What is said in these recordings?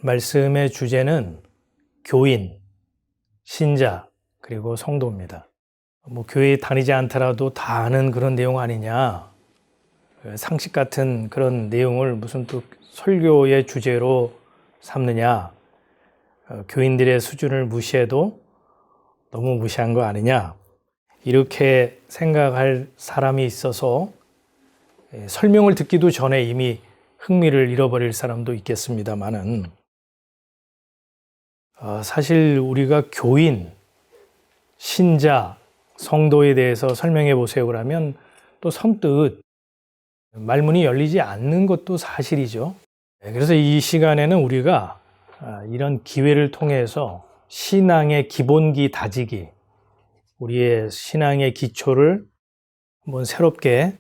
말씀의 주제는 교인, 신자, 그리고 성도입니다. 교회에 다니지 않더라도 다 아는 그런 내용 아니냐. 상식 같은 그런 내용을 무슨 또 설교의 주제로 삼느냐. 교인들의 수준을 무시해도 너무 무시한 거 아니냐. 이렇게 생각할 사람이 있어서 설명을 듣기도 전에 이미 흥미를 잃어버릴 사람도 있겠습니다만은 사실 우리가 교인, 신자, 성도에 대해서 설명해 보세요 그러면 또 선뜻 말문이 열리지 않는 것도 사실이죠. 그래서 이 시간에는 우리가 이런 기회를 통해서 신앙의 기본기 다지기, 우리의 신앙의 기초를 한번 새롭게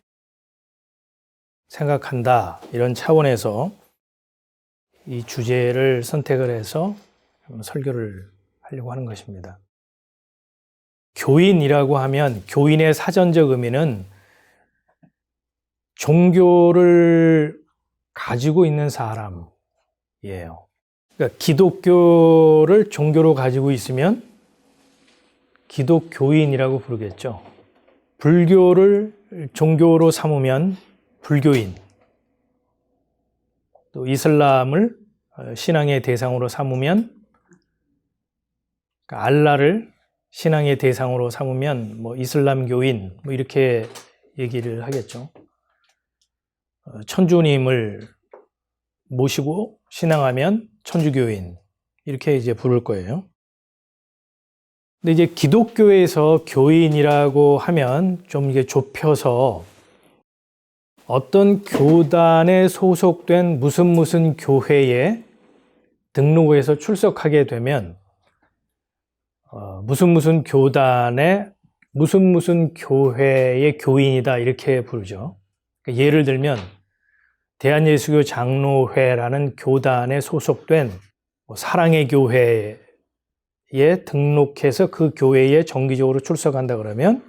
생각한다, 이런 차원에서 이 주제를 선택을 해서 설교를 하려고 하는 것입니다. 교인이라고 하면 교인의 사전적 의미는 종교를 가지고 있는 사람이에요. 그러니까 기독교를 종교로 가지고 있으면 기독교인이라고 부르겠죠. 불교를 종교로 삼으면 불교인, 또 이슬람을 신앙의 대상으로 삼으면, 그러니까 알라를 신앙의 대상으로 삼으면 이슬람교인 이렇게 얘기를 하겠죠. 천주님을 모시고 신앙하면 천주교인 이렇게 이제 부를 거예요. 근데 이제 기독교에서 교인이라고 하면 좀 이게 좁혀서 어떤 교단에 소속된 무슨 교회에 등록해서 출석하게 되면 무슨 교단의 무슨 교회의 교인이다 이렇게 부르죠. 그러니까 예를 들면 대한예수교 장로회라는 교단에 소속된 사랑의 교회에 등록해서 그 교회에 정기적으로 출석한다 그러면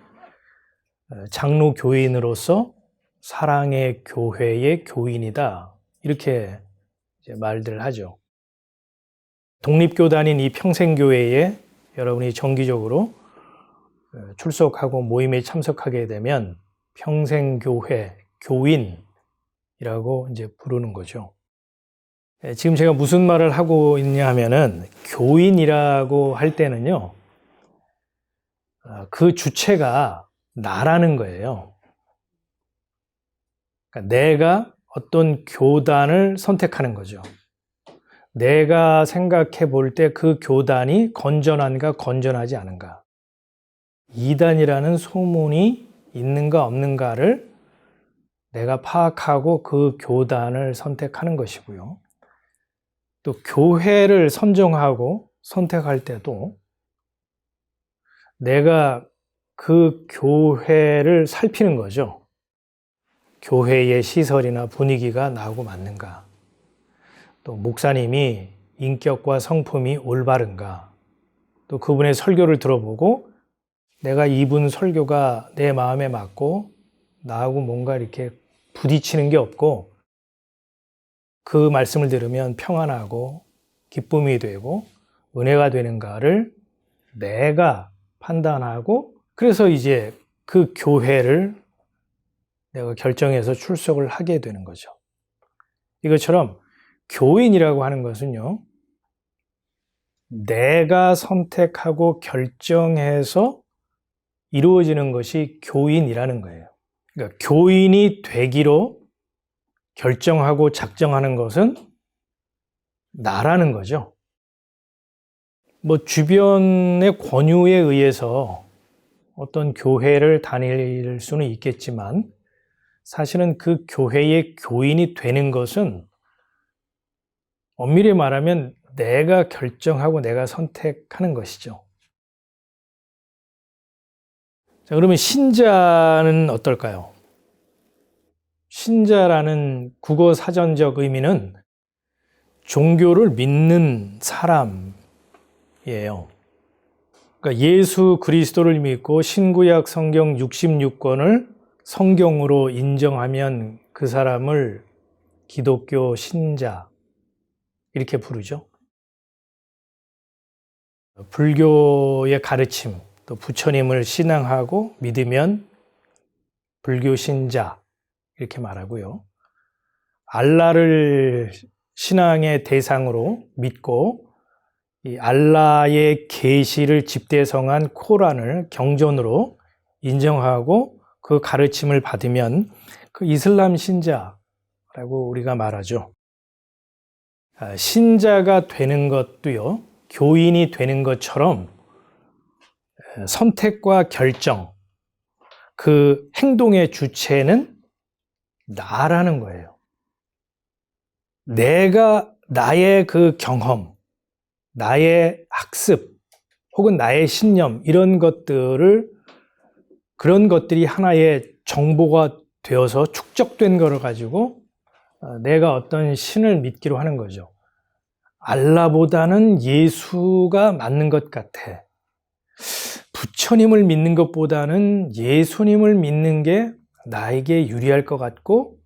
장로교인으로서 사랑의 교회의 교인이다 이렇게 이제 말들 하죠. 독립교단인 이 평생교회에 여러분이 정기적으로 출석하고 모임에 참석하게 되면 평생교회 교인이라고 이제 부르는 거죠. 지금 제가 무슨 말을 하고 있냐 하면은 교인이라고 할 때는요, 그 주체가 나라는 거예요. 그러니까 내가 어떤 교단을 선택하는 거죠. 내가 생각해 볼 때 그 교단이 건전한가 건전하지 않은가, 이단이라는 소문이 있는가 없는가를 내가 파악하고 그 교단을 선택하는 것이고요. 또 교회를 선정하고 선택할 때도 내가 그 교회를 살피는 거죠. 교회의 시설이나 분위기가 나하고 맞는가, 또 목사님이 인격과 성품이 올바른가, 또 그분의 설교를 들어보고 내가 이분 설교가 내 마음에 맞고 나하고 뭔가 이렇게 부딪히는 게 없고 그 말씀을 들으면 평안하고 기쁨이 되고 은혜가 되는가를 내가 판단하고, 그래서 이제 그 교회를 내가 결정해서 출석을 하게 되는 거죠. 이것처럼 교인이라고 하는 것은요, 내가 선택하고 결정해서 이루어지는 것이 교인이라는 거예요. 그러니까 교인이 되기로 결정하고 작정하는 것은 나라는 거죠. 주변의 권유에 의해서 어떤 교회를 다닐 수는 있겠지만 사실은 그 교회의 교인이 되는 것은 엄밀히 말하면 내가 결정하고 내가 선택하는 것이죠. 자, 그러면 신자는 어떨까요? 신자라는 국어 사전적 의미는 종교를 믿는 사람이에요. 그러니까 예수 그리스도를 믿고 신구약 성경 66권을 성경으로 인정하면 그 사람을 기독교 신자, 이렇게 부르죠. 불교의 가르침, 또 부처님을 신앙하고 믿으면 불교 신자 이렇게 말하고요. 알라를 신앙의 대상으로 믿고 이 알라의 계시를 집대성한 코란을 경전으로 인정하고 그 가르침을 받으면 그 이슬람 신자라고 우리가 말하죠. 신자가 되는 것도요, 교인이 되는 것처럼 선택과 결정, 그 행동의 주체는 나라는 거예요. 내가 나의 그 경험, 나의 학습, 혹은 나의 신념, 이런 것들을, 그런 것들이 하나의 정보가 되어서 축적된 것을 가지고 내가 어떤 신을 믿기로 하는 거죠. 알라보다는 예수가 맞는 것 같아. 부처님을 믿는 것보다는 예수님을 믿는 게 나에게 유리할 것 같고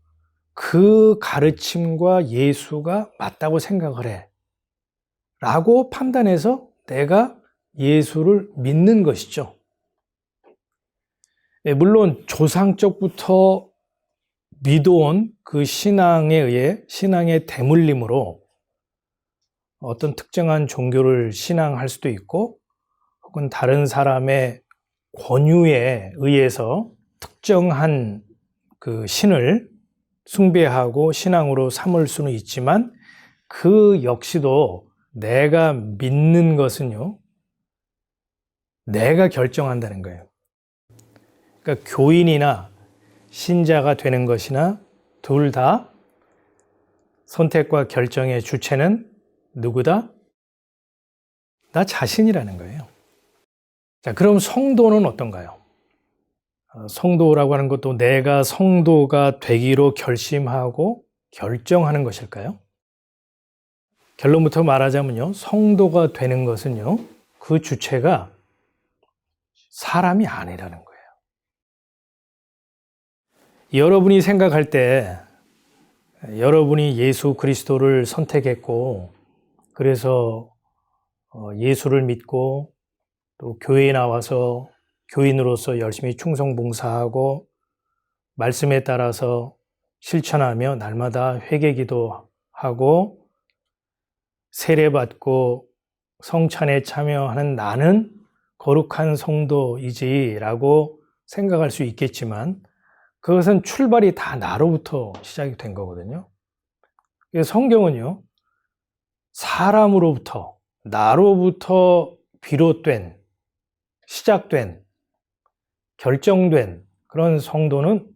그 가르침과 예수가 맞다고 생각을 해. 라고 판단해서 내가 예수를 믿는 것이죠. 물론 조상적부터 믿어온 그 신앙에 의해 신앙의 대물림으로 어떤 특정한 종교를 신앙할 수도 있고 혹은 다른 사람의 권유에 의해서 특정한 그 신을 숭배하고 신앙으로 삼을 수는 있지만 그 역시도 내가 믿는 것은요, 내가 결정한다는 거예요. 그러니까 교인이나 신자가 되는 것이나 둘 다 선택과 결정의 주체는 누구다? 나 자신이라는 거예요. 자, 그럼 성도는 어떤가요? 성도라고 하는 것도 내가 성도가 되기로 결심하고 결정하는 것일까요? 결론부터 말하자면요, 성도가 되는 것은요, 그 주체가 사람이 아니라는 거예요. 여러분이 생각할 때 여러분이 예수 그리스도를 선택했고 그래서 예수를 믿고 또 교회에 나와서 교인으로서 열심히 충성봉사하고 말씀에 따라서 실천하며 날마다 회개기도하고 세례받고 성찬에 참여하는 나는 거룩한 성도이지라고 생각할 수 있겠지만 그것은 출발이 다 나로부터 시작이 된 거거든요. 성경은요, 사람으로부터, 나로부터 비롯된, 시작된, 결정된 그런 성도는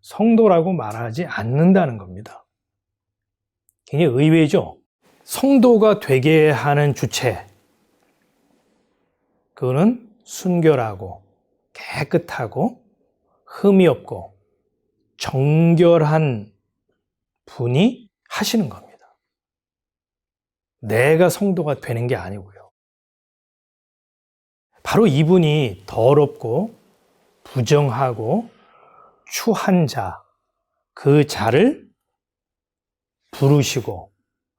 성도라고 말하지 않는다는 겁니다. 굉장히 의외죠? 성도가 되게 하는 주체, 그거는 순결하고 깨끗하고 흠이 없고 정결한 분이 하시는 겁니다. 내가 성도가 되는 게 아니고요. 바로 이분이 더럽고 부정하고 추한 자, 그 자를 부르시고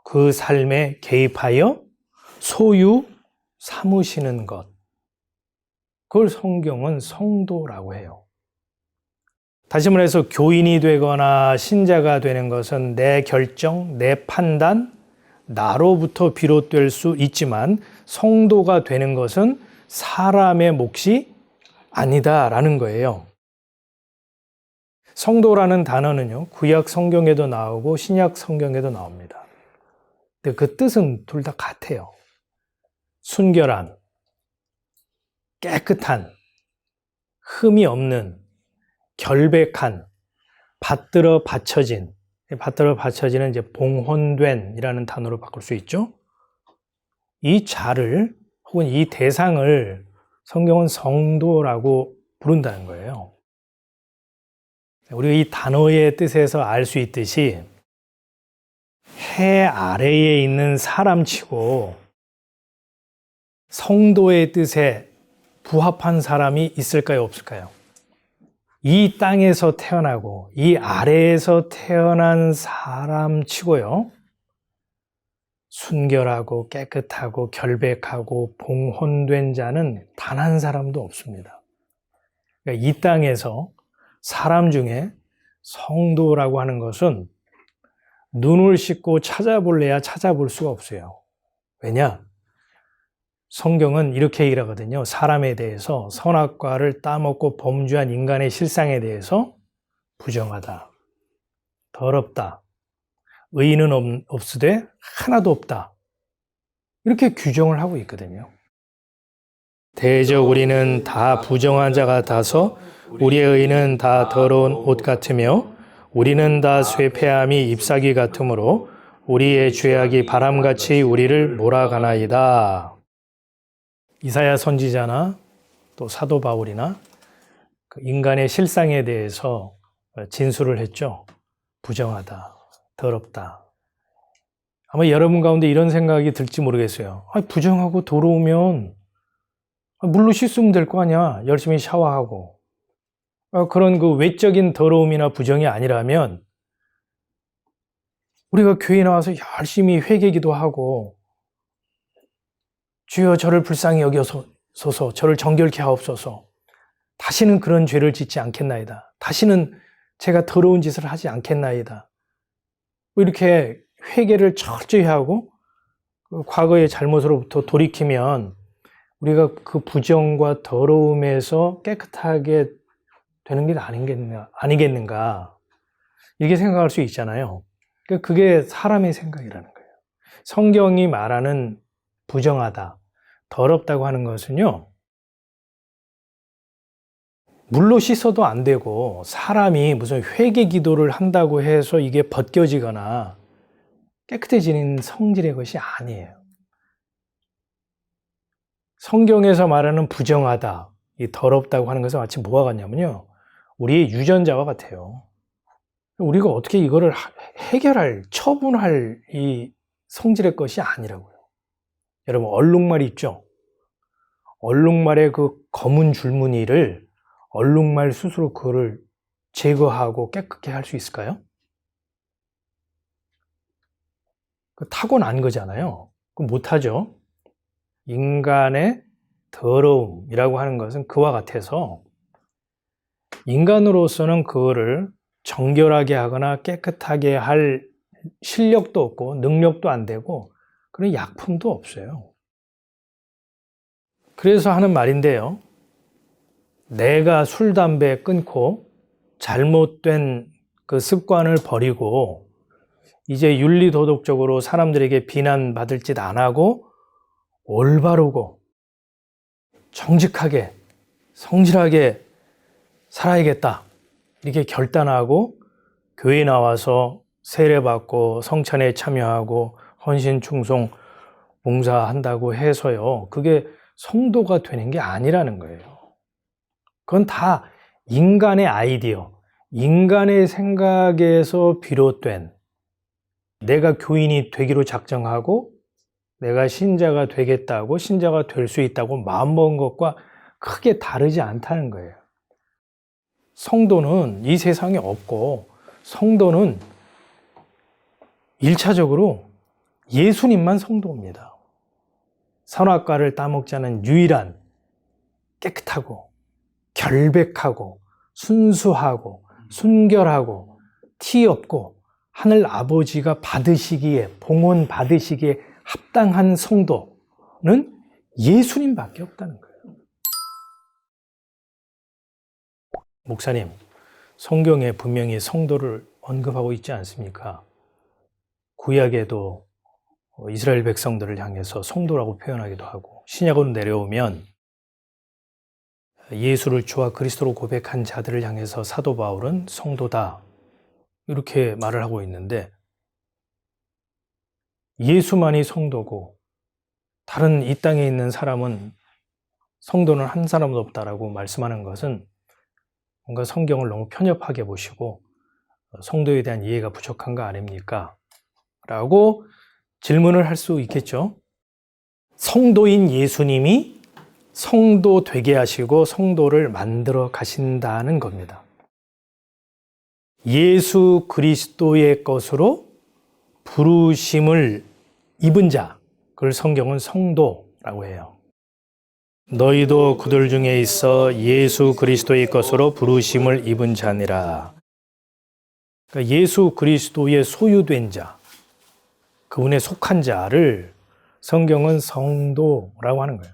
그 삶에 개입하여 소유 삼으시는 것, 그걸 성경은 성도라고 해요. 다시 말해서 교인이 되거나 신자가 되는 것은 내 결정, 내 판단, 나로부터 비롯될 수 있지만 성도가 되는 것은 사람의 몫이 아니다라는 거예요. 성도라는 단어는요, 구약 성경에도 나오고 신약 성경에도 나옵니다. 근데 그 뜻은 둘 다 같아요. 순결한, 깨끗한, 흠이 없는, 결백한, 받들어 받쳐진, 받들어 받쳐지는 이제 봉헌된이라는 단어로 바꿀 수 있죠. 이 자를 혹은 이 대상을 성경은 성도라고 부른다는 거예요. 우리가 이 단어의 뜻에서 알 수 있듯이 해 아래에 있는 사람치고 성도의 뜻에 부합한 사람이 있을까요, 없을까요? 이 땅에서 태어나고 이 아래에서 태어난 사람치고요, 순결하고 깨끗하고 결백하고 봉헌된 자는 단 한 사람도 없습니다. 그러니까 이 땅에서 사람 중에 성도라고 하는 것은 눈을 씻고 찾아볼래야 찾아볼 수가 없어요. 왜냐? 성경은 이렇게 얘기하거든요. 사람에 대해서 선악과를 따먹고 범죄한 인간의 실상에 대해서 부정하다, 더럽다, 의인은 없으되 하나도 없다. 이렇게 규정을 하고 있거든요. 대적 우리는 다 부정한 자 같아서 우리의 의는 다 더러운 옷 같으며 우리는 다 쇠폐함이 잎사귀 같으므로 우리의 죄악이 바람같이 우리를 몰아가나이다. 이사야 선지자나 또 사도 바울이나 그 인간의 실상에 대해서 진술을 했죠. 부정하다, 더럽다. 아마 여러분 가운데 이런 생각이 들지 모르겠어요. 부정하고 더러우면 물로 씻으면 될 거 아니야. 열심히 샤워하고. 그런 그 외적인 더러움이나 부정이 아니라면 우리가 교회 나와서 열심히 회개기도 하고 주여 저를 불쌍히 여겨소서, 저를 정결케 하옵소서, 다시는 그런 죄를 짓지 않겠나이다, 다시는 제가 더러운 짓을 하지 않겠나이다, 이렇게 회개를 철저히 하고 과거의 잘못으로부터 돌이키면 우리가 그 부정과 더러움에서 깨끗하게 되는 게 아니겠는가, 이렇게 생각할 수 있잖아요. 그게 사람의 생각이라는 거예요. 성경이 말하는 부정하다, 더럽다고 하는 것은요, 물로 씻어도 안 되고 사람이 무슨 회개 기도를 한다고 해서 이게 벗겨지거나 깨끗해지는 성질의 것이 아니에요. 성경에서 말하는 부정하다, 이 더럽다고 하는 것은 마치 뭐가 같냐면요, 우리의 유전자와 같아요. 우리가 어떻게 이거를 해결할, 처분할 이 성질의 것이 아니라고요. 여러분, 얼룩말 있죠? 얼룩말의 그 검은 줄무늬를 얼룩말 스스로 그거를 제거하고 깨끗게 할 수 있을까요? 타고난 거잖아요. 그럼 못하죠. 인간의 더러움이라고 하는 것은 그와 같아서 인간으로서는 그거를 정결하게 하거나 깨끗하게 할 실력도 없고 능력도 안 되고 그런 약품도 없어요. 그래서 하는 말인데요, 내가 술, 담배 끊고 잘못된 그 습관을 버리고 이제 윤리도덕적으로 사람들에게 비난받을 짓 안 하고 올바르고 정직하게 성실하게 살아야겠다, 이렇게 결단하고 교회에 나와서 세례받고 성찬에 참여하고 헌신, 충성, 봉사한다고 해서요, 그게 성도가 되는 게 아니라는 거예요. 그건 다 인간의 아이디어, 인간의 생각에서 비롯된, 내가 교인이 되기로 작정하고 내가 신자가 되겠다고, 신자가 될 수 있다고 마음먹은 것과 크게 다르지 않다는 거예요. 성도는 이 세상에 없고 성도는 1차적으로 예수님만 성도입니다. 선악과를 따먹지 않은 유일한 깨끗하고 결백하고 순수하고 순결하고 티 없고 하늘 아버지가 받으시기에, 봉헌 받으시기에 합당한 성도는 예수님밖에 없다는 거예요. 목사님, 성경에 분명히 성도를 언급하고 있지 않습니까? 구약에도 이스라엘 백성들을 향해서 성도라고 표현하기도 하고, 신약으로 내려오면 예수를 주와 그리스도로 고백한 자들을 향해서 사도 바울은 성도다, 이렇게 말을 하고 있는데, 예수만이 성도고 다른 이 땅에 있는 사람은, 성도는 한 사람도 없다라고 말씀하는 것은 뭔가 성경을 너무 편협하게 보시고 성도에 대한 이해가 부족한 거 아닙니까? 라고 질문을 할 수 있겠죠. 성도인 예수님이 성도 되게 하시고 성도를 만들어 가신다는 겁니다. 예수 그리스도의 것으로 부르심을 입은 자, 그걸 성경은 성도라고 해요. 너희도 그들 중에 있어 예수 그리스도의 것으로 부르심을 입은 자니라. 그러니까 예수 그리스도의 소유된 자, 그분에 속한 자를 성경은 성도라고 하는 거예요.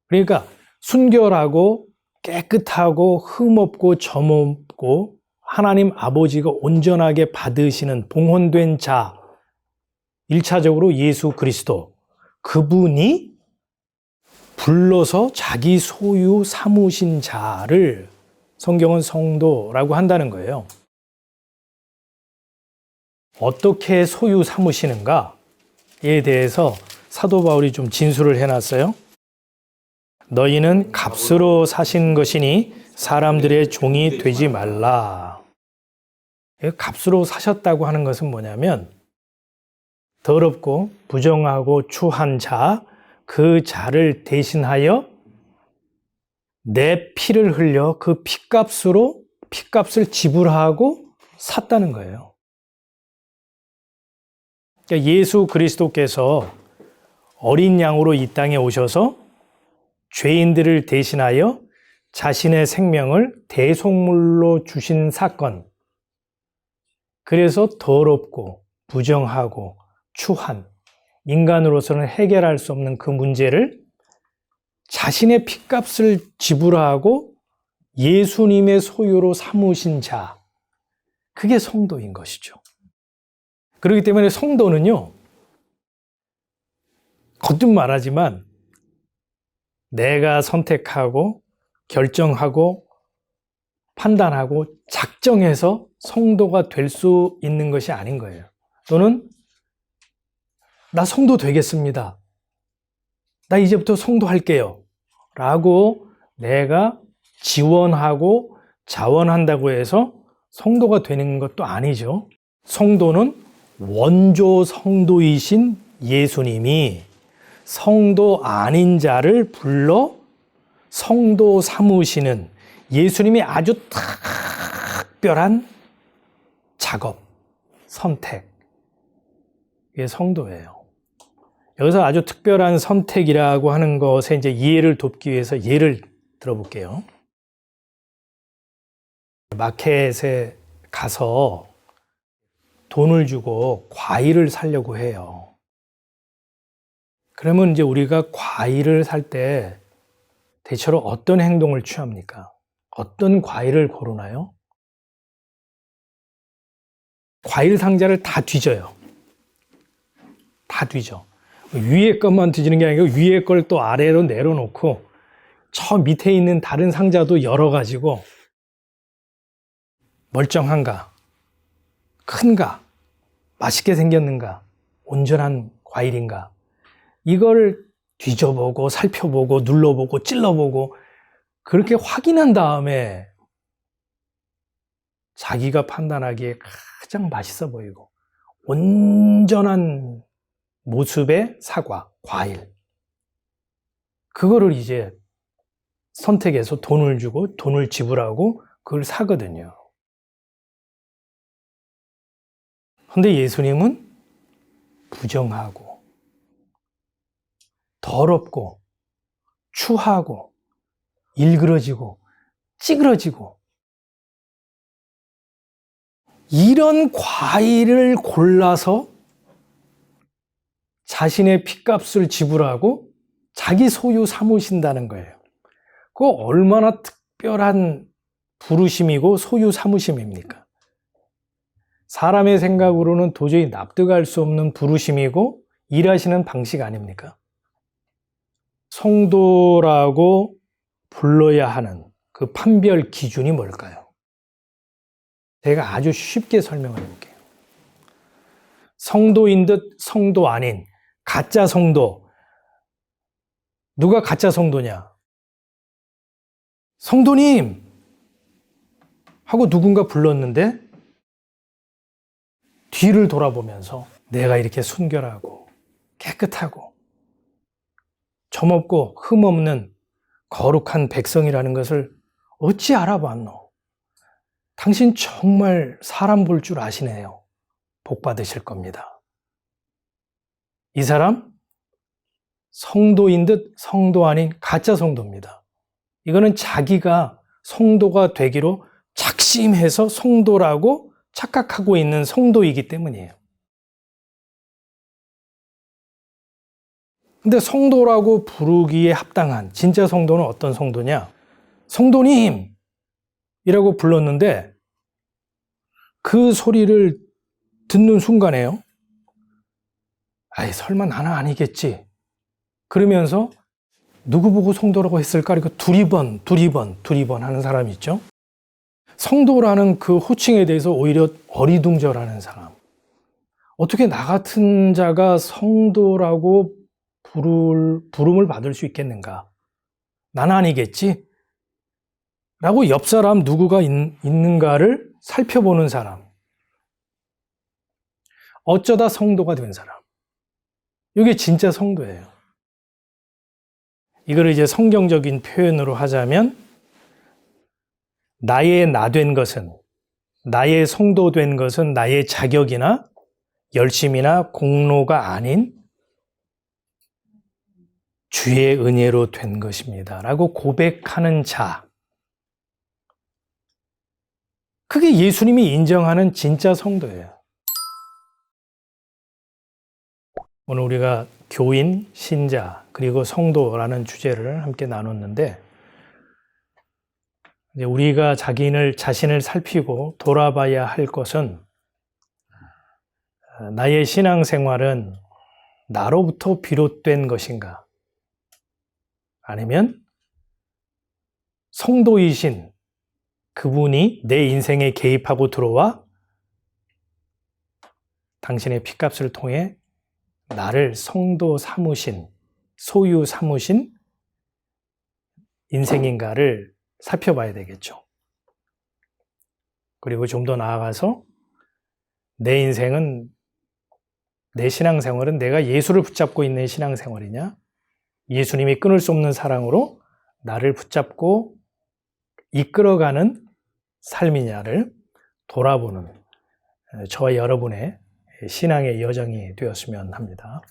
그러니까 순결하고 깨끗하고 흠없고 점없고 하나님 아버지가 온전하게 받으시는 봉헌된 자, 1차적으로 예수 그리스도, 그분이 불러서 자기 소유 삼으신 자를 성경은 성도라고 한다는 거예요. 어떻게 소유 삼으시는가에 대해서 사도 바울이 좀 진술을 해놨어요. 너희는 값으로 사신 것이니 사람들의 종이 되지 말라. 값으로 사셨다고 하는 것은 뭐냐면 더럽고 부정하고 추한 자, 그 자를 대신하여 내 피를 흘려 그 피값으로 피값을 지불하고 샀다는 거예요. 그러니까 예수 그리스도께서 어린 양으로 이 땅에 오셔서 죄인들을 대신하여 자신의 생명을 대속물로 주신 사건. 그래서 더럽고 부정하고 추한 인간으로서는 해결할 수 없는 그 문제를 자신의 피값을 지불하고 예수님의 소유로 삼으신 자, 그게 성도인 것이죠. 그렇기 때문에 성도는요, 거듭 말하지만 내가 선택하고 결정하고 판단하고 작정해서 성도가 될 수 있는 것이 아닌 거예요. 또는 나 성도 되겠습니다. 나 이제부터 성도할게요. 라고 내가 지원하고 자원한다고 해서 성도가 되는 것도 아니죠. 성도는 원조 성도이신 예수님이 성도 아닌 자를 불러 성도 삼으시는 예수님이 아주 특별한 작업, 선택, 이게 성도예요. 여기서 아주 특별한 선택이라고 하는 것에 이제 이해를 돕기 위해서 예를 들어볼게요. 마켓에 가서 돈을 주고 과일을 사려고 해요. 그러면 이제 우리가 과일을 살 때 대체로 어떤 행동을 취합니까? 어떤 과일을 고르나요? 과일 상자를 다 뒤져요. 다 뒤져. 위에 것만 뒤지는 게 아니고 위에 걸 또 아래로 내려놓고 저 밑에 있는 다른 상자도 열어가지고 멀쩡한가, 큰가, 맛있게 생겼는가, 온전한 과일인가, 이걸 뒤져보고 살펴보고 눌러보고 찔러보고 그렇게 확인한 다음에 자기가 판단하기에 가장 맛있어 보이고 온전한 모습의 사과, 과일, 그거를 이제 선택해서 돈을 주고 돈을 지불하고 그걸 사거든요. 근데 예수님은 부정하고 더럽고 추하고 일그러지고 찌그러지고 이런 과일을 골라서 자신의 피값을 지불하고 자기 소유 삼으신다는 거예요. 그거 얼마나 특별한 부르심이고 소유 삼으심입니까? 사람의 생각으로는 도저히 납득할 수 없는 부르심이고 일하시는 방식 아닙니까? 성도라고 불러야 하는 그 판별 기준이 뭘까요? 제가 아주 쉽게 설명을 해볼게요. 성도인 듯 성도 아닌 가짜 성도. 누가 가짜 성도냐? 성도님! 하고 누군가 불렀는데 뒤를 돌아보면서 내가 이렇게 순결하고 깨끗하고 점없고 흠없는 거룩한 백성이라는 것을 어찌 알아봤노? 당신 정말 사람 볼 줄 아시네요. 복 받으실 겁니다. 이 사람 성도인 듯 성도 아닌 가짜 성도입니다. 이거는 자기가 성도가 되기로 작심해서 성도라고 착각하고 있는 성도이기 때문이에요. 근데 성도라고 부르기에 합당한 진짜 성도는 어떤 성도냐? 성도님! 이라고 불렀는데 그 소리를 듣는 순간에요. 아이, 설마 나는 아니겠지. 그러면서 누구 보고 성도라고 했을까? 이거 두리번 하는 사람이 있죠. 성도라는 그 호칭에 대해서 오히려 어리둥절하는 사람. 어떻게 나 같은 자가 성도라고 부름을 받을 수 있겠는가? 나는 아니겠지? 라고 옆 사람 누구가 있는가를 살펴보는 사람. 어쩌다 성도가 된 사람. 이게 진짜 성도예요. 이걸 이제 성경적인 표현으로 하자면 나의 나 된 것은, 나의 성도 된 것은 나의 자격이나 열심이나 공로가 아닌 주의 은혜로 된 것입니다. 라고 고백하는 자. 그게 예수님이 인정하는 진짜 성도예요. 오늘 우리가 교인, 신자, 그리고 성도라는 주제를 함께 나눴는데, 이제 우리가 자신을 살피고 돌아봐야 할 것은 나의 신앙생활은 나로부터 비롯된 것인가? 아니면 성도이신 그분이 내 인생에 개입하고 들어와 당신의 피값을 통해 나를 성도 삼으신, 소유 삼으신 인생인가를 살펴봐야 되겠죠. 그리고 좀 더 나아가서 내 인생은, 내 신앙생활은 내가 예수를 붙잡고 있는 신앙생활이냐? 예수님이 끊을 수 없는 사랑으로 나를 붙잡고 이끌어가는 삶이냐를 돌아보는 저와 여러분의 신앙의 여정이 되었으면 합니다.